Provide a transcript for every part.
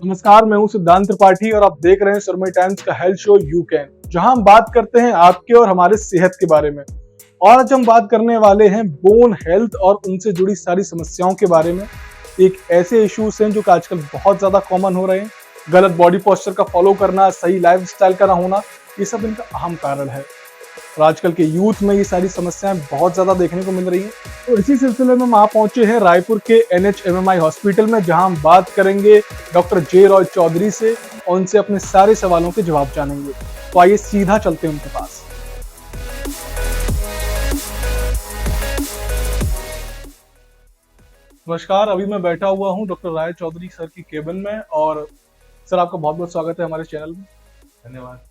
नमस्कार, मैं हूं सिद्धांत त्रिपाठी और आप देख रहे हैं सुरमई टाइम्स का हेल्थ शो यू कैन, जहां हम बात करते हैं आपके और हमारे सेहत के बारे में। और आज हम बात करने वाले हैं बोन हेल्थ और उनसे जुड़ी सारी समस्याओं के बारे में। एक ऐसे इश्यूज हैं जो कि आजकल बहुत ज्यादा कॉमन हो रहे हैं। गलत बॉडी पोस्चर का फॉलो करना, सही लाइफस्टाइल का ना होना, ये सब इनका अहम कारण है। और आजकल के यूथ में ये सारी समस्याएं बहुत ज्यादा देखने को मिल रही हैं। तो इसी सिलसिले में हम आप पहुंचे हैं रायपुर के NHMMI हॉस्पिटल में, जहां हम बात करेंगे डॉक्टर जे रॉय चौधरी से और उनसे अपने सारे सवालों के जवाब जानेंगे। तो आइए सीधा चलते हैं उनके पास। नमस्कार, अभी मैं बैठा हुआ हूं डॉक्टर राय चौधरी सर की केबिन में। और सर, आपका बहुत बहुत स्वागत है हमारे चैनल में। धन्यवाद।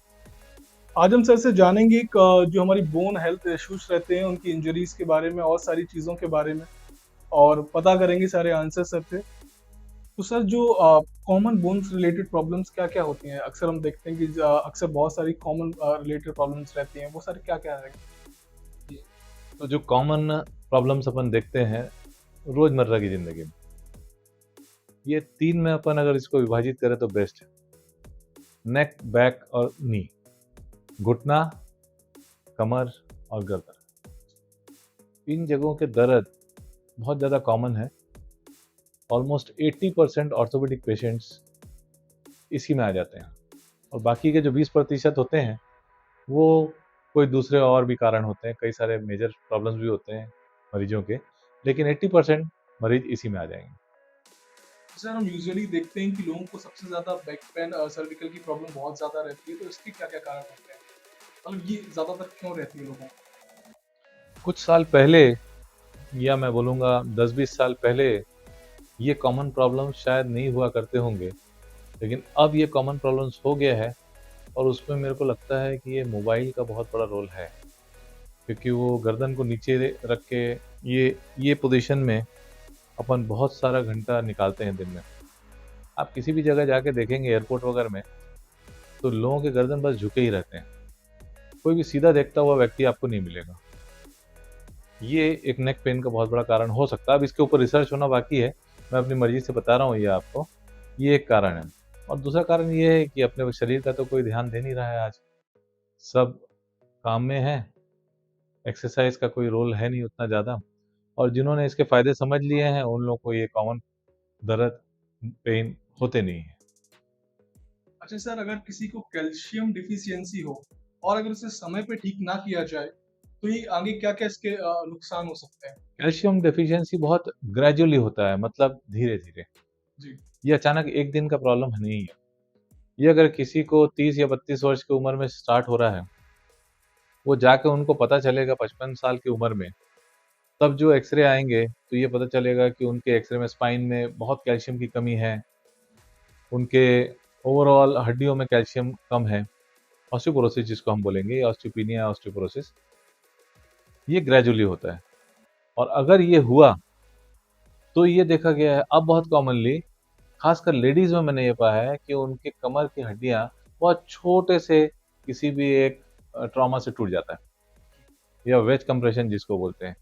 आज हम सर से जानेंगे जो हमारी बोन हेल्थ इश्यूज रहते हैं, उनकी इंजरीज के बारे में और सारी चीज़ों के बारे में, और पता करेंगे सारे आंसर सर से। तो सर, जो कॉमन बोन्स रिलेटेड प्रॉब्लम्स क्या क्या होती हैं? अक्सर हम देखते हैं कि अक्सर बहुत सारी कॉमन रिलेटेड प्रॉब्लम्स रहती हैं, वो सारी क्या क्या है? तो जो कॉमन प्रॉब्लम्स अपन देखते हैं रोजमर्रा की जिंदगी में, ये तीन में अपन अगर इसको विभाजित करें तो बेस्ट है। नेक, बैक और नी, घुटना, कमर और गर्दन। इन जगहों के दर्द बहुत ज़्यादा कॉमन है। ऑलमोस्ट 80% ऑर्थोपेडिक पेशेंट्स इसी में आ जाते हैं, और बाकी के जो 20% होते हैं वो कोई दूसरे और भी कारण होते हैं। कई सारे मेजर प्रॉब्लम्स भी होते हैं मरीजों के, लेकिन 80% मरीज इसी में आ जाएंगे। सर, हम यूजुअली देखते हैं कि लोगों को सबसे ज़्यादा बैक पेन, सर्विकल की प्रॉब्लम बहुत ज़्यादा रहती है। तो इसके क्या क्या कारण होते हैं? मतलब ये ज़्यादातर क्यों रहती है लोगों को? कुछ साल पहले, या मैं बोलूँगा 10-20 साल पहले, ये कॉमन प्रॉब्लम शायद नहीं हुआ करते होंगे, लेकिन अब ये कॉमन प्रॉब्लम्स हो गया है। और उसमें मेरे को लगता है कि ये मोबाइल का बहुत बड़ा रोल है, क्योंकि वो गर्दन को नीचे रख के ये पोजीशन में अपन बहुत सारा घंटा निकालते हैं दिन में। आप किसी भी जगह जाके देखेंगे, एयरपोर्ट वगैरह में, तो लोगों के गर्दन बस झुके ही रहते हैं। कोई भी सीधा देखता हुआ व्यक्ति आपको नहीं मिलेगा। ये एक नेक पेन का बहुत बड़ा कारण हो सकता है। अब इसके ऊपर रिसर्च होना बाकी है, मैं अपनी मर्जी से बता रहा हूँ ये आपको। ये एक कारण है। और दूसरा कारण ये है कि अपने शरीर का तो कोई ध्यान दे नहीं रहा है आज। सब काम में है, एक्सरसाइज का कोई रोल है नहीं उतना ज़्यादा। और जिन्होंने इसके फ़ायदे समझ लिए हैं उन लोगों को ये कॉमन दर्द, पेन होते नहीं है। अच्छा सर, अगर किसी को कैल्शियम डिफिशियंसी हो और अगर उसे समय पे ठीक ना किया जाए, तो ये आगे क्या क्या इसके नुकसान हो सकते हैं? कैल्शियम डेफिशिएंसी बहुत ग्रेजुअली होता है, मतलब धीरे-धीरे। जी। ये अचानक एक दिन का प्रॉब्लम नहीं है। ये अगर किसी को 30 या 32 वर्ष की उम्र में स्टार्ट हो रहा है, वो जाके उनको पता चलेगा 55 साल की उम्र में, तब जो एक्स-रे आएँगे तो ये पता चलेगा कि उनके एक्स-रे में स्पाइन में बहुत कैल्शियम की कमी है, उनके ओवरऑल हड्डियों में कैल्शियम कम है। ऑस्टियोपोरोसिस जिसको हम बोलेंगे, ऑस्टियोपिनिया, ऑस्टियोपोरोसिस, ये ग्रेजुअली होता है। और अगर ये हुआ तो ये देखा गया है अब बहुत कॉमनली, खासकर लेडीज में मैंने ये पाया है कि उनके कमर की हड्डियां बहुत छोटे से किसी भी एक ट्रॉमा से टूट जाता है, या वेज कंप्रेशन जिसको बोलते हैं।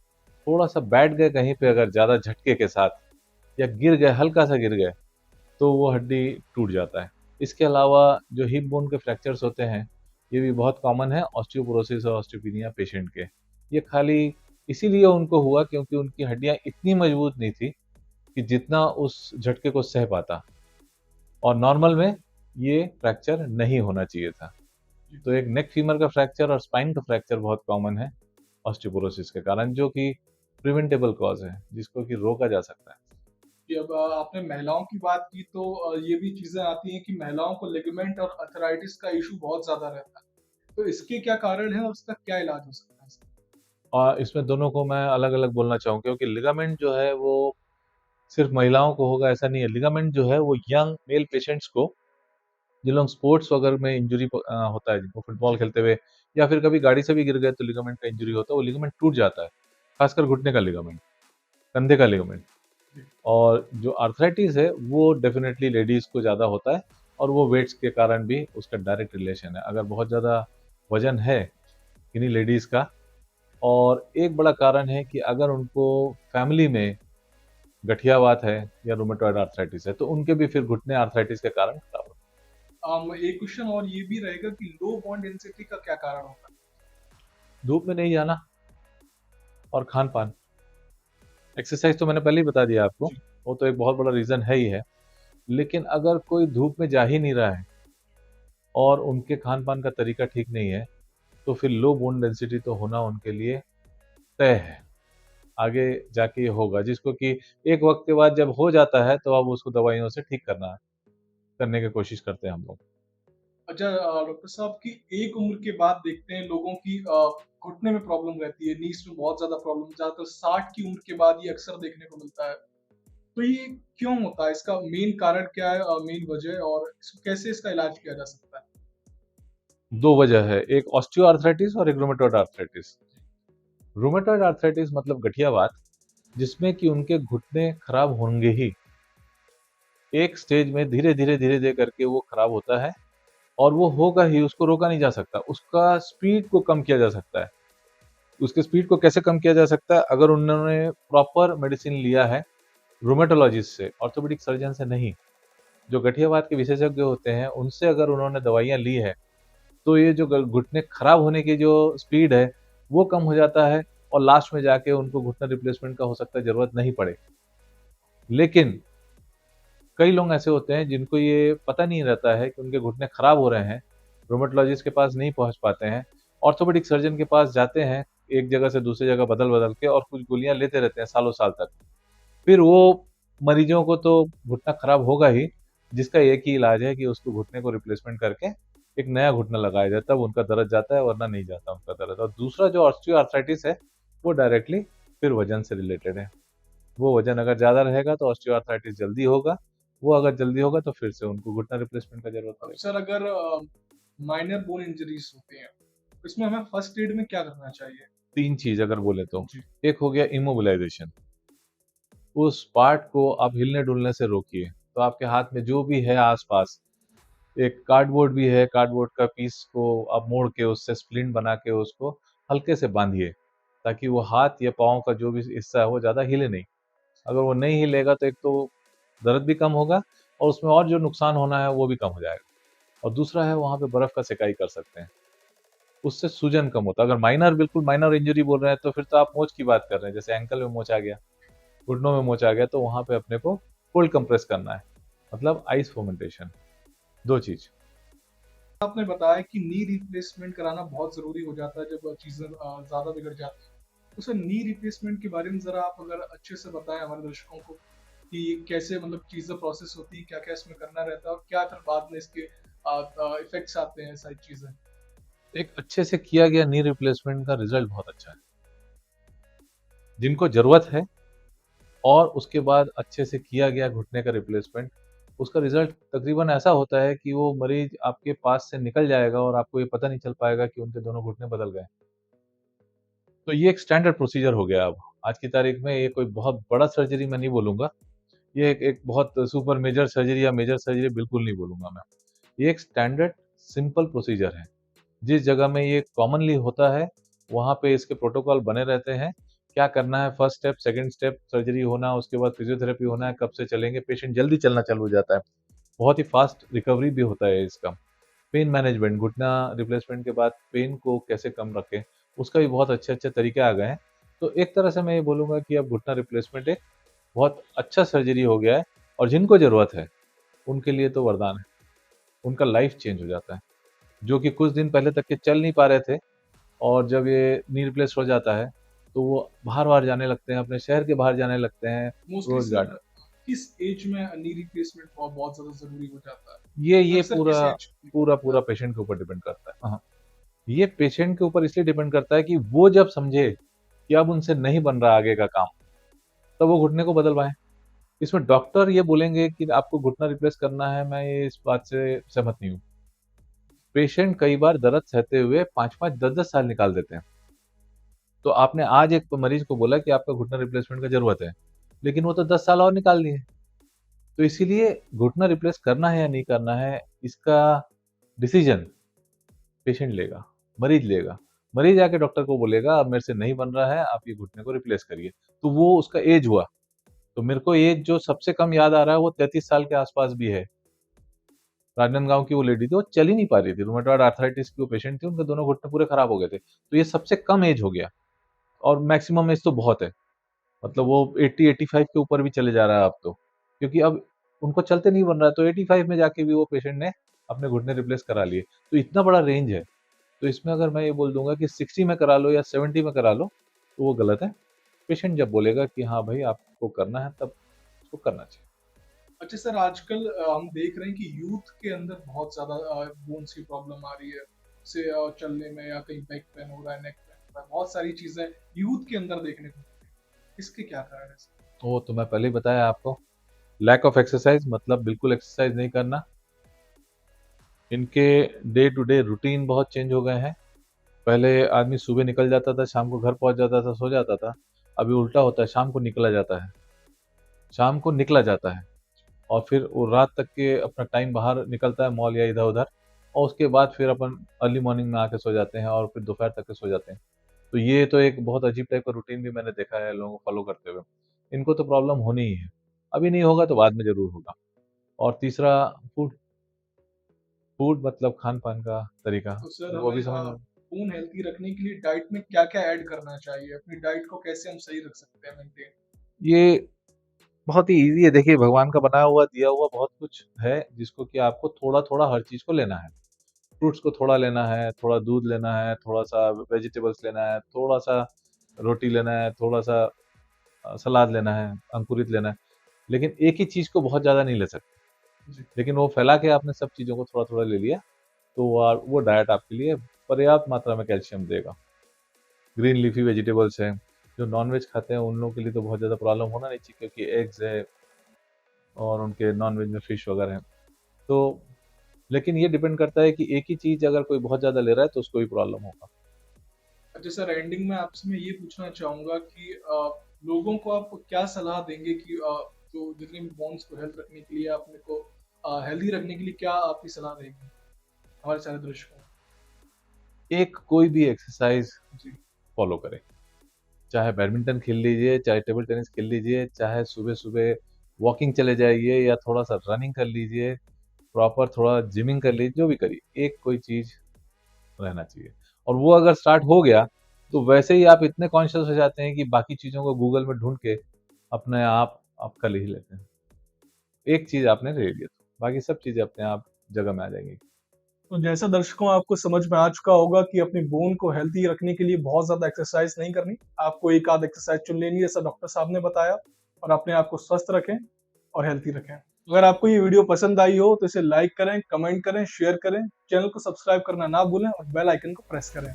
थोड़ा सा बैठ गए कहीं पे अगर ज़्यादा झटके के साथ, या गिर गए, हल्का सा गिर गए, तो वो हड्डी टूट जाता है। इसके अलावा जो हिप बोन के फ्रैक्चर्स होते हैं, ये भी बहुत कॉमन है ऑस्टियोपोरोसिस और ऑस्टियोपिनिया पेशेंट के। ये खाली इसीलिए उनको हुआ क्योंकि उनकी हड्डियां इतनी मजबूत नहीं थी कि जितना उस झटके को सह पाता, और नॉर्मल में ये फ्रैक्चर नहीं होना चाहिए था। तो एक नेक फीमर का फ्रैक्चर और स्पाइन का फ्रैक्चर बहुत कॉमन है ऑस्टियोपोरोसिस के कारण, जो कि प्रिवेंटेबल कॉज है, जिसको कि रोका जा सकता है। कि अब आपने महिलाओं की बात की, तो ये भी चीजें आती हैं कि महिलाओं को लिगामेंट और अर्थराइटिस का इशू बहुत ज्यादा रहता है। तो इसके क्या कारण है और इसका क्या इलाज हो सकता है? और इसमें दोनों को मैं अलग अलग बोलना चाहूँ, क्योंकि लिगामेंट जो है वो सिर्फ महिलाओं को होगा ऐसा नहीं है। लिगामेंट जो है वो यंग मेल पेशेंट्स को, जिन लोग स्पोर्ट्स वगैरह में इंजरी होता है, जिनको फुटबॉल खेलते हुए या फिर कभी गाड़ी से भी गिर गए तो लिगामेंट का इंजरी होता है, वो लिगामेंट टूट जाता है। खासकर घुटने का लिगामेंट, कंधे का लिगामेंट। और जो आर्थराइटिस है वो डेफिनेटली लेडीज को ज़्यादा होता है, और वो वेट्स के कारण भी उसका डायरेक्ट रिलेशन है। अगर बहुत ज़्यादा वजन है किन्हीं लेडीज़ का, और एक बड़ा कारण है कि अगर उनको फैमिली में गठियावात है या रूमेटॉइड आर्थराइटिस है, तो उनके भी फिर घुटने आर्थराइटिस के कारण खराब होते एक क्वेश्चन और ये भी रहेगा कि लो बोन डेंसिटी का क्या कारण होता है? हैं। धूप में नहीं जाना और खान पान। एक्सरसाइज तो मैंने पहले ही बता दिया आपको, जी। वो तो एक बहुत बड़ा रीजन है ही है। लेकिन अगर कोई धूप में जा ही नहीं रहा है और उनके खान पान का तरीका ठीक नहीं है, तो फिर लो बोन डेंसिटी तो होना उनके लिए तय है। आगे जाके ये होगा, जिसको कि एक वक्त के बाद जब हो जाता है तो अब उसको दवाइयों से ठीक करने की कोशिश करते हैं हम लोग। अच्छा, डॉक्टर साहब की एक उम्र के बाद देखते हैं लोगों की घुटने में प्रॉब्लम रहती है, नीज में बहुत ज्यादा प्रॉब्लम, ज्यादातर 60 की उम्र के बाद ये अक्सर देखने को मिलता है। तो ये क्यों होता है? इसका मेन कारण क्या है, मेन वजह, और कैसे इसका इलाज किया जा सकता है? दो वजह है, एक ऑस्टियोआर्थराइटिस और एक रूमेटॉइड आर्थराइटिस। रूमेटॉइड आर्थराइटिस मतलब गठियावात, जिसमें कि उनके घुटने खराब होंगे ही। एक स्टेज में धीरे धीरे करके वो खराब होता है और वो होगा ही, उसको रोका नहीं जा सकता। उसका स्पीड को कम किया जा सकता है। उसके स्पीड को कैसे कम किया जा सकता है? अगर उन्होंने प्रॉपर मेडिसिन लिया है रूमेटोलॉजिस्ट से, ऑर्थोपेडिक सर्जन से नहीं। जो गठियावात के विशेषज्ञ होते हैं उनसे अगर उन्होंने दवाइयाँ ली है, तो ये जो घुटने खराब होने की जो स्पीड है वो कम हो जाता है और लास्ट में जाके उनको घुटना रिप्लेसमेंट का हो सकता है जरूरत नहीं पड़े। लेकिन कई लोग ऐसे होते हैं जिनको ये पता नहीं रहता है कि उनके घुटने खराब हो रहे हैं, रोमेटोलॉजिस्ट के पास नहीं पहुंच पाते हैं, ऑर्थोपेडिक सर्जन के पास जाते हैं, एक जगह से दूसरी जगह बदल बदल के, और कुछ गोलियां लेते रहते हैं सालों साल तक। फिर वो मरीजों को तो घुटना खराब होगा ही, जिसका एक ही इलाज है कि उसको घुटने को रिप्लेसमेंट करके एक नया घुटना लगाया जाए, तब उनका दर्द जाता है, वरना नहीं जाता उनका दर्द। और दूसरा जो ऑस्टियोआर्थराइटिस है, वो डायरेक्टली फिर वजन से रिलेटेड है। वो वजन अगर ज्यादा रहेगा तो ऑस्टियोआर्थराइटिस जल्दी होगा, वो अगर जल्दी होगा तो फिर से उनको घुटना रिप्लेसमेंट का जरूरत पड़ेगा। अक्सर अगर माइनर बोन इंजरीज होती हैं, तो इसमें हमें फर्स्ट एड में क्या करना चाहिए? तीन चीज अगर बोले तो, जी। एक हो गया इमोबिलाइजेशन। उस पार्ट को आप हिलने डुलने से रोकिए। तो आपके हाथ में जो भी है आसपास, एक कार्डबोर्ड भी है, कार्डबोर्ड का पीस को आप मोड़ के उससे स्प्लिंट बना के उसको हल्के से बांधिए, ताकि वो हाथ या पाँव का जो भी हिस्सा है वो ज्यादा हिले नहीं। अगर वो नहीं हिलेगा तो एक तो दर्द भी कम होगा और उसमें और जो नुकसान होना है वो भी कम हो जाएगा। और दूसरा है, वहां पे बर्फ का सिकाई कर सकते हैं, उससे सूजन कम होता है। अगर माइनर, बिल्कुल माइनर इंजरी बोल रहे हैं तो फिर तो आप मोच की बात कर रहे हैं, जैसे एंकल में मोच आ गया, घुटनों में मोच आ गया, तो वहां पे अपने को कोल्ड कंप्रेस करना है, मतलब आइस फोमेंटेशन। दो चीज। आपने बताया कि नी रिप्लेसमेंट कराना बहुत जरूरी हो जाता है जब चीजें ज्यादा बिगड़ जाती हैं। तो सर, नी रिप्लेसमेंट के बारे में जरा आप अगर अच्छे से बताएं हमारे दर्शकों को कि कैसे मतलब चीजें प्रोसेस होती है, क्या क्या इसमें करना रहता है, और क्या फिर बाद में इसके इफेक्ट्स आते हैं, सारी चीजें। एक अच्छे से किया गया नी रिप्लेसमेंट का रिजल्ट बहुत अच्छा है। जिनको जरूरत है और उसके बाद अच्छे से किया गया घुटने का रिप्लेसमेंट, उसका रिजल्ट तकरीबन ऐसा होता है कि वो मरीज आपके पास से निकल जाएगा और आपको ये पता नहीं चल पाएगा कि उनके दोनों घुटने बदल गए। तो ये एक स्टैंडर्ड प्रोसीजर हो गया अब आज की तारीख में। ये कोई बहुत बड़ा सर्जरी मैं नहीं बोलूंगा, ये एक बहुत सुपर मेजर सर्जरी या मेजर सर्जरी बिल्कुल नहीं बोलूंगा मैं। ये एक स्टैंडर्ड सिंपल प्रोसीजर है। जिस जगह में ये कॉमनली होता है वहाँ पे इसके प्रोटोकॉल बने रहते हैं। क्या करना है, first step, second step, surgery होना, उसके बाद फिजियोथेरेपी होना है, कब से चलेंगे, पेशेंट जल्दी चलना चालू हो जाता है, बहुत ही फास्ट रिकवरी भी होता है इसका। पेन मैनेजमेंट, घुटना रिप्लेसमेंट के बाद पेन को कैसे कम रखें, उसका भी बहुत अच्छे अच्छे तरीके आ गए हैं। तो एक तरह से मैं ये बोलूँगा कि अब घुटना रिप्लेसमेंट एक बहुत अच्छा सर्जरी हो गया है, और जिनको ज़रूरत है उनके लिए तो वरदान है। उनका लाइफ चेंज हो जाता है। जो कि कुछ दिन पहले तक के चल नहीं पा रहे थे, और जब ये नी रिप्लेस हो जाता है तो वो बाहर-बाहर जाने लगते हैं, अपने शहर के बाहर जाने लगते हैं, मोस्टली रोज़ सर, गार्डन। किस एज में नी रिप्लेसमेंट बहुत बहुत ज्यादा जरूरी हो जाता है? ये अक्सर पूरा किस एज में पूरा होता पूरा है? पेशेंट के ऊपर डिपेंड करता है। हाँ, ये पेशेंट के ऊपर इसलिए डिपेंड करता है कि वो जब समझे कि अब उनसे नहीं बन रहा आगे का काम, तब वो घुटने को बदलवाएँ। इसमें डॉक्टर ये बोलेंगे कि आपको घुटना रिप्लेस करना है, मैं ये इस बात से सहमत नहीं हूँ। पेशेंट कई बार दर्द सहते हुए 5-5, 10-10 साल निकाल देते हैं। तो आपने आज एक मरीज को बोला कि आपका घुटना रिप्लेसमेंट का ज़रूरत है, लेकिन वो तो 10 साल और निकाल लिए। तो इसीलिए घुटना रिप्लेस करना है या नहीं करना है, इसका डिसीजन पेशेंट लेगा, मरीज लेगा। मरीज आके डॉक्टर को बोलेगा अब मेरे से नहीं बन रहा है, आप ये घुटने को रिप्लेस करिए। तो वो उसका एज हुआ, तो मेरे को एज जो सबसे कम याद आ रहा है वो 33 साल के आसपास भी है। राजनांदगांव की वो लेडी थी, वो चल ही नहीं पा रही थी, रूमेटॉइड आर्थराइटिस की वो पेशेंट थी, उनके दोनों घुटने पूरे खराब हो गए थे। तो ये सबसे कम एज हो गया, और मैक्सिमम एज तो बहुत है, मतलब वो 80-85 के ऊपर भी चले जा रहा है अब तो, क्योंकि अब उनको चलते नहीं बन रहा है, तो 85 में जाके भी वो पेशेंट ने अपने घुटने रिप्लेस करा लिए। तो इतना बड़ा रेंज है, तो इसमें अगर मैं ये बोल दूंगा कि 60 में करा लो या 70 में करा लो, तो वो गलत है। पेशेंट जब बोलेगा कि हाँ भाई आपको करना है, तब उसको करना चाहिए। अच्छा सर, आजकल हम देख रहे हैं कि यूथ के अंदर बहुत ज्यादा बोन्स की प्रॉब्लम आ रही है, से चलने में या कहीं बैक पेन हो रहा है, नेक पेन हो रहा है, बहुत सारी चीजें यूथ के अंदर देखने को मिलती है। इसके क्या कारण है सर? वो तो मैं पहले ही बताया आपको, लैक ऑफ एक्सरसाइज, मतलब बिल्कुल एक्सरसाइज नहीं करना। इनके डे टू डे रूटीन बहुत चेंज हो गए हैं। पहले आदमी सुबह निकल जाता था, शाम को घर पहुंच जाता था, सो जाता था। अभी उल्टा होता है, शाम को निकला जाता है, शाम को निकला जाता है, और फिर वो रात तक के अपना टाइम बाहर निकलता है, मॉल या इधर उधर, और उसके बाद फिर अपन अर्ली मॉर्निंग में आके सो जाते हैं, और फिर दोपहर तक के सो जाते हैं। तो ये तो एक बहुत अजीब टाइप का रूटीन भी मैंने देखा है लोगों को फॉलो करते हुए। इनको तो प्रॉब्लम होनी ही है, अभी नहीं होगा तो बाद में जरूर होगा। और तीसरा, फूड, फूड मतलब खान पान का तरीका, तो सर वो हमें भी समझना। बोन हेल्थी रखने के लिए डाइट में क्या क्या ऐड करना चाहिए? अपनी डाइट को कैसे हम सही रख सकते हैं मेंटेन? ये बहुत ही इजी है, देखिए भगवान का बनाया हुआ दिया हुआ बहुत कुछ है, जिसको कि आपको थोड़ा थोड़ा हर चीज को लेना है। फ्रूट्स को थोड़ा लेना है, थोड़ा दूध लेना है, थोड़ा सा वेजिटेबल्स लेना है, थोड़ा सा रोटी लेना है, थोड़ा सा सलाद लेना है, अंकुरित लेना है। लेकिन एक ही चीज को बहुत ज्यादा नहीं ले सकते। जी। लेकिन वो फैला के आपने सब चीजों को थोड़ा थोड़ा ले लिया, तो वो डाइट आपके लिए पर्याप्त मात्रा में कैल्शियम देगा। ग्रीन लीफी वेजिटेबल्स हैं, जो नॉनवेज खाते हैं उन लोगों के लिए तो बहुत ज़्यादा प्रॉब्लम होना नहीं चाहिए, क्योंकि एग्स है और उनके नॉनवेज में फिश वगैरह है। तो लेकिन ये डिपेंड करता है कि एक ही चीज़ अगर कोई बहुत ज़्यादा ले रहा है तो उसको भी प्रॉब्लम होगा। अच्छा सर, एंडिंग में आपसे मैं ये पूछना चाहूंगा कि लोगों को आप क्या सलाह देंगे कि जो जितने भी बोन्स को हेल्थ रखने के लिए, अपने को हेल्दी रखने के लिए क्या आपकी सलाह रहेगी हमारे सारे दर्शकों को? एक कोई भी एक्सरसाइज जी। फॉलो करें, चाहे बैडमिंटन खेल लीजिए, चाहे टेबल टेनिस खेल लीजिए, चाहे सुबह सुबह वॉकिंग चले जाइए या थोड़ा सा रनिंग कर लीजिए, प्रॉपर थोड़ा जिमिंग कर लीजिए, जो भी करिए, एक कोई चीज़ रहना चाहिए। और वो अगर स्टार्ट हो गया, तो वैसे ही आप इतने कॉन्शियस हो जाते हैं कि बाकी चीज़ों को गूगल में ढूंढ के अपने आप कर ही लेते हैं। एक चीज़ आपने ले लिया तो बाकी सब चीज़ें अपने आप जगह में आ जाएंगी। तो जैसा दर्शकों आपको समझ में आ चुका होगा कि अपनी बोन को हेल्थी रखने के लिए बहुत ज्यादा एक्सरसाइज नहीं करनी, आपको एक आध एक्सरसाइज चुन लेनी जैसा डॉक्टर साहब ने बताया, और अपने आप को स्वस्थ रखें और हेल्थी रखें। अगर आपको ये वीडियो पसंद आई हो तो इसे लाइक करें, कमेंट करें, शेयर करें, चैनल को सब्सक्राइब करना ना भूलें और बेल आइकन को प्रेस करें।